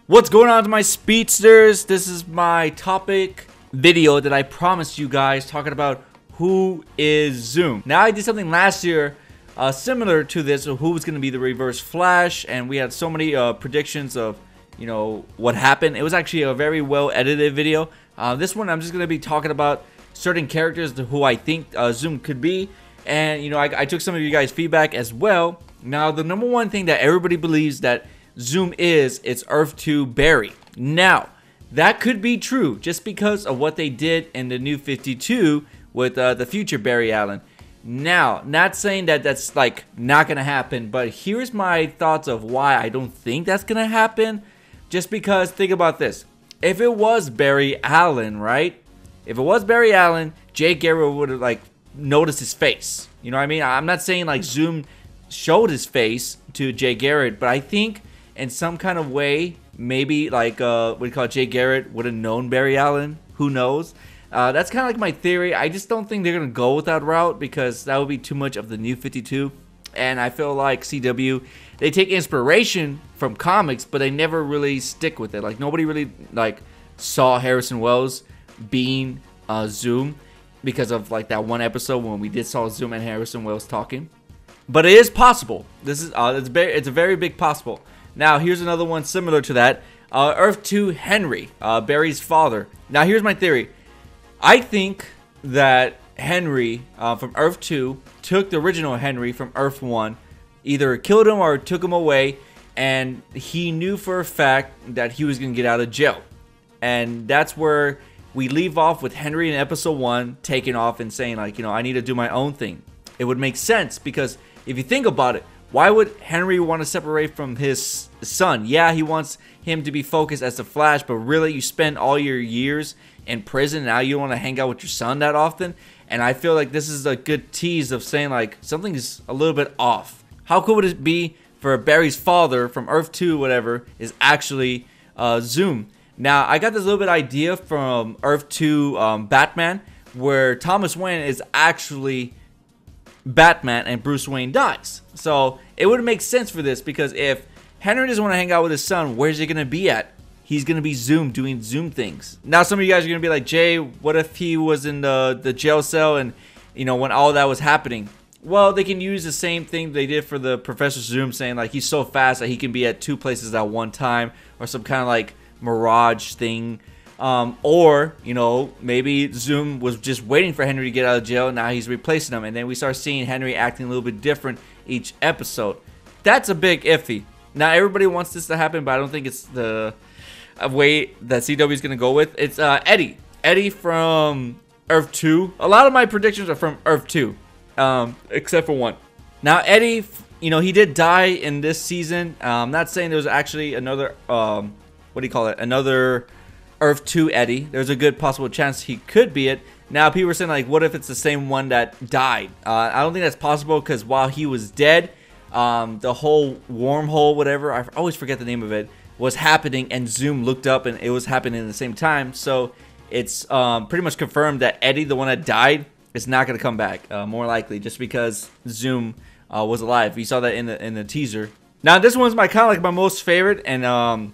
What's going on to my speedsters? This is my topic video that I promised you guys, talking about who is Zoom. Now, I did something last year similar to this, of who was going to be the Reverse Flash, and we had so many predictions of, you know, what happened. It was actually a very well edited video. This one I'm just going to be talking about certain characters who I think Zoom could be, and you know, I took some of you guys' feedback as well. Now, the number one thing that everybody believes that Zoom it's Earth 2 Barry. Now, that could be true just because of what they did in the New 52 with the future Barry Allen. Now, not saying that that's like not gonna happen, but here's my thoughts of why I don't think that's gonna happen. Just because, think about this: if it was Barry Allen, right? If it was Barry Allen, JaeRoar would have like noticed his face. You know what I mean? I'm not saying like Zoom showed his face to JaeRoar, but I think in some kind of way, maybe like what do you call it, JaeRoar would have known Barry Allen. Who knows? That's kind of like my theory. I just don't think they're gonna go with that route because that would be too much of the New 52. And I feel like CW, they take inspiration from comics, but they never really stick with it. Like nobody really like saw Harrison Wells being Zoom because of like that one episode when we did saw Zoom and Harrison Wells talking. But it is possible. This is it's a very big possible. Now, here's another one similar to that. Earth 2 Henry, Barry's father. Now, here's my theory. I think that Henry from Earth 2 took the original Henry from Earth 1, either killed him or took him away, and he knew for a fact that he was going to get out of jail. And that's where we leave off with Henry in episode 1 taking off and saying, like, you know, I need to do my own thing. It would make sense because if you think about it, why would Henry want to separate from his son? Yeah, he wants him to be focused as the Flash, but really you spend all your years in prison. Now you don't want to hang out with your son that often. And I feel like this is a good tease of saying like something is a little bit off. How cool would it be for Barry's father from Earth 2, whatever, is actually Zoom? Now, I got this little bit idea from Earth 2 Batman, where Thomas Wayne is actually Batman and Bruce Wayne dies. So it would make sense for this because if Henry doesn't want to hang out with his son, where's he going to be at? He's going to be Zoom, doing Zoom things. Now some of you guys are going to be like, Jay, what if he was in the jail cell and, you know, when all that was happening? Well, they can use the same thing they did for the Professor Zoom, saying like he's so fast that he can be at 2 places at one time, or some kind of like mirage thing. Or, you know, maybe Zoom was just waiting for Henry to get out of jail. Now he's replacing him. And then we start seeing Henry acting a little bit different each episode. That's a big iffy. Now, everybody wants this to happen, but I don't think it's the way that CW is going to go with. It's Eddie. Eddie from Earth 2. A lot of my predictions are from Earth 2, except for one. Now, Eddie, you know, he did die in this season. I'm not saying there was actually another, what do you call it, another Earth 2 Eddie. There's a good possible chance he could be it. Now people are saying like, what if it's the same one that died? I don't think that's possible because while he was dead, the whole wormhole, whatever, I always forget the name of it, was happening, and Zoom looked up and it was happening at the same time. So it's pretty much confirmed that Eddie, the one that died, is not going to come back, more likely, just because Zoom was alive. We saw that in the teaser. Now this one's my kind of like my most favorite, and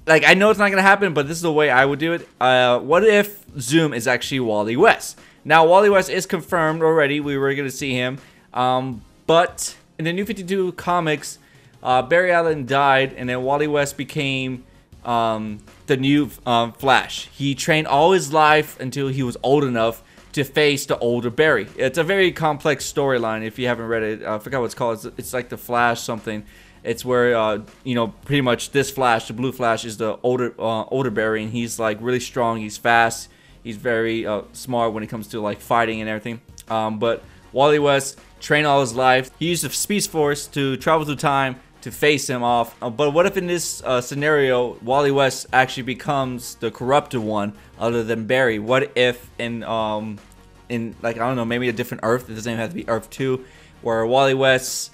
like, I know it's not going to happen, but this is the way I would do it. What if Zoom is actually Wally West? Now, Wally West is confirmed already. We were going to see him. But in the New 52 comics, Barry Allen died, and then Wally West became the new Flash. He trained all his life until he was old enough to face the older Barry. It's a very complex storyline if you haven't read it. I forgot what it's called. It's like the Flash something. It's where, you know, pretty much this Flash, the Blue Flash, is the older Barry, and he's like really strong. He's fast. He's very smart when it comes to like fighting and everything. But Wally West trained all his life. He used the Speed Force to travel through time to face him off. But what if in this scenario, Wally West actually becomes the corrupted one, other than Barry? What if in like, I don't know, maybe a different Earth? It doesn't even have to be Earth 2, where Wally West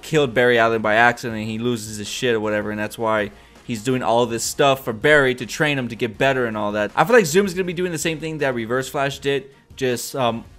killed Barry Allen by accident and he loses his shit or whatever, and that's why he's doing all this stuff for Barry to train him to get better and all that. I feel like Zoom is going to be doing the same thing that Reverse Flash did, just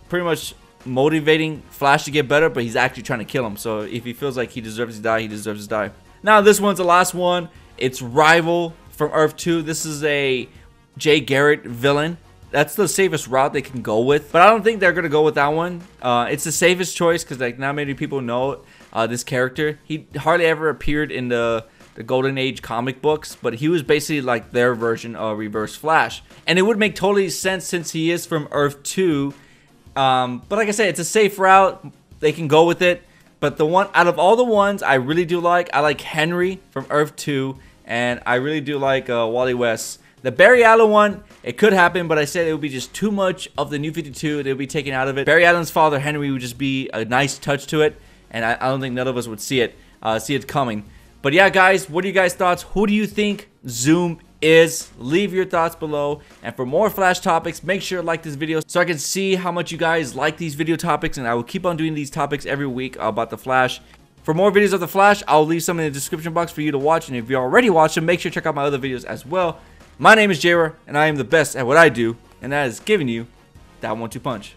pretty much motivating Flash to get better, but he's actually trying to kill him. So if he feels like he deserves to die, he deserves to die. Now this one's the last one. It's Rival from Earth 2. This is a Jay Garrett villain. That's the safest route they can go with, but I don't think they're gonna go with that one. It's the safest choice because like not many people know this character. He hardly ever appeared in the Golden Age comic books, but he was basically like their version of Reverse Flash, and it would make totally sense since he is from Earth 2. But like I said, it's a safe route. They can go with it. But the one out of all the ones I really do like, I like Henry from Earth 2, and I really do like Wally West. The Barry Allen one, it could happen, but I said it would be just too much of the New 52. They would be taken out of it. Barry Allen's father, Henry, would just be a nice touch to it, and I don't think none of us would see it coming. But yeah, guys, what are you guys' thoughts? Who do you think Zoom is? Leave your thoughts below. And for more Flash topics, make sure to like this video so I can see how much you guys like these video topics, and I will keep on doing these topics every week about the Flash. For more videos of the Flash, I'll leave some in the description box for you to watch, and if you already watched them, make sure to check out my other videos as well. My name is JaeRoar, and I am the best at what I do, and that is giving you that 1-2 punch.